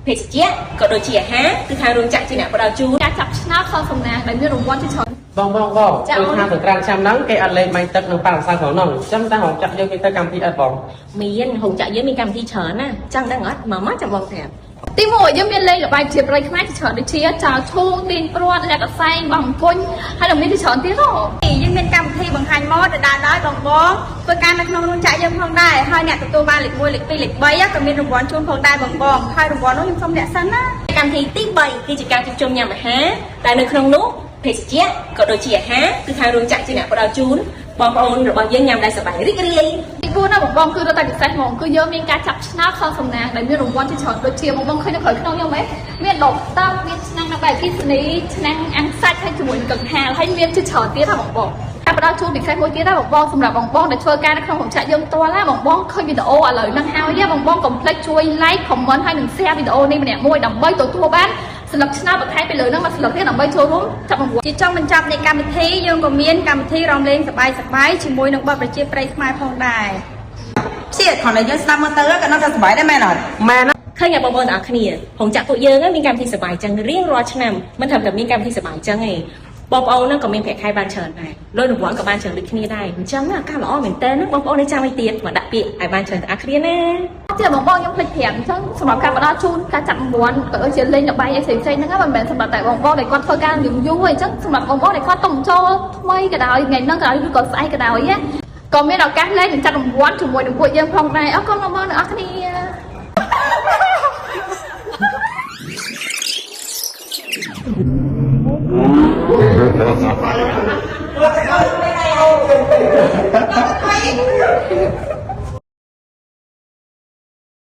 ភេសជ្ជៈក៏ដូចជាអាហារគឺខាងរោងចក្រជាអ្នកផ្ដល់ជូនការចាប់ឆ្នោតខុសសំណាងដែលមានរង្វាន់ជាច្រើនបងគឺថាសង្គ្រាមឆ្នាំហ្នឹងគេអត់លេងបាញ់ទឹកនឹងប៉ារសាក្នុងនោះចាំតែរោងចក្រយើងមានទៅកម្មវិធីអត់បងមានរោងចក្រយើងមានកម្មវិធីច្រើនណាចង់ដឹងអត់មកចាំបងប្រាប់ទីមួយយើងមានលេងល្បែងជាប្រៃខ្មែរជាច្រើនដូចជាចោលឈូងទាញព្រាត់អ្នកកសែងបោះអង្គុញហើយនឹងមានជាច្រើនទៀតហ៎យើងមានកម្មវិធីបង្ហាញម៉ូដទៅដល់បងធ្វើការនៅក្នុងរោងចក្រយើងផងដែរហើយអ្នកទទួលបានលេខ1លេខ2លេខ3ក៏មានរង្វាន់ជូនផងដែរបងហើយរង្វាន់នោះខ្ញុំសូមអ្នកសិនណាកម្មវិធីទី3គឺជាការជួបជុំញ៉ាំអាហារដែលនៅក្នុងនោះភេសជ្ជៈក៏ដូចជាអាហារគឺខាងរោងចក្រជាអ្នកផ្ដល់ជូនបងប្អូនរបស់យើងញ៉ាំได้សប្បាយរីករាយទី4ណាបងគឺរត់តែពិសេសហ្មងគឺយើងមានការចាប់ឆ្នោតខុសសំណាងដែលមានរង្វាន់ជាច្រើនដូចជាបងឃើញនៅក្រោយក្នុងខ្ញុំហ៎មានដបតាមានឆ្នាំងនៅបែបអគ្គិសនីឆ្នាំងអាំងសាច់ហើយជាមួយនឹងកង្ហាលហើយមានជាច្រើនទៀតណាបងការផ្ដល់ជូនពិសេសមួយទៀតណាបងសម្រាប់បងដែលធ្វើការនៅក្នុងរោងចក្រយើងផ្ទាល់ណាបងឃើញវីដេអូឥឡូវហ្នឹងហើយបងកុំភ្លេចជួយ like comment ហើយនិង share វីដេអូនេះម្នាក់មួយដើម្បីទទួលបានស្លឹកឆ្នោតបន្ថែមពីលើហ្នឹងមកស្លឹកទៀតដើម្បីចូលរួមចាប់រង្វាន់ជាចុងបញ្ចប់នៃកម្មវិធីយើងក៏មានកម្មវិធីរំលែងសប្បាយជាមួយនឹងបទប្រជាប្រិយខ្មែរផងដែរព្យាគ្រាន់តែយើងស្ដាប់មើលទៅក៏នៅតែសប្បាយដែរមែនអត់មែនឃើញបងប្អូនទាំងអស់គ្នារោងចក្រពួកយើងមានកម្មវិធីសប្បាយចឹងរៀងរាល់ឆ្នាំមិនត្រឹមតែមានកម្មវិធីសប្បាយចឹងទេបងប្អូនហ្នឹងក៏មានប្រាក់ខែបានច្រើនដែរលុយរង្វាន់ក៏បានច្រើនដូចគ្នាដែរអញ្ចឹងការល្អមែនតើបងប្អូននៅចាំឲ្យទៀតមកដាក់ពាក្យឲ្យបានច្រើនទាំងអស់គ្នាណាជាបងខ្ញុំភ្លេចប្រាប់អញ្ចឹងសម្រាប់ការផ្ដល់ជូនការចាប់រង្វាន់ក៏ដូចជាលេងល្បែងអីផ្សេងៗហ្នឹងមិនមែនសម្រាប់តែបងដែលគាត់ធ្វើការយូរទេអញ្ចឹងសម្រាប់បងដែលគាត់តំចូលថ្មីក៏ដោយថ្ងៃហ្នឹងក៏ដោយឬក៏ស្អែកក៏ដោយក៏មានឱកាសលេងនិងចាប់រង្វាន់ជាមួយនឹងពួកយើងផងដែរអរគុណបងប្អូនទាំងអស់គ្នា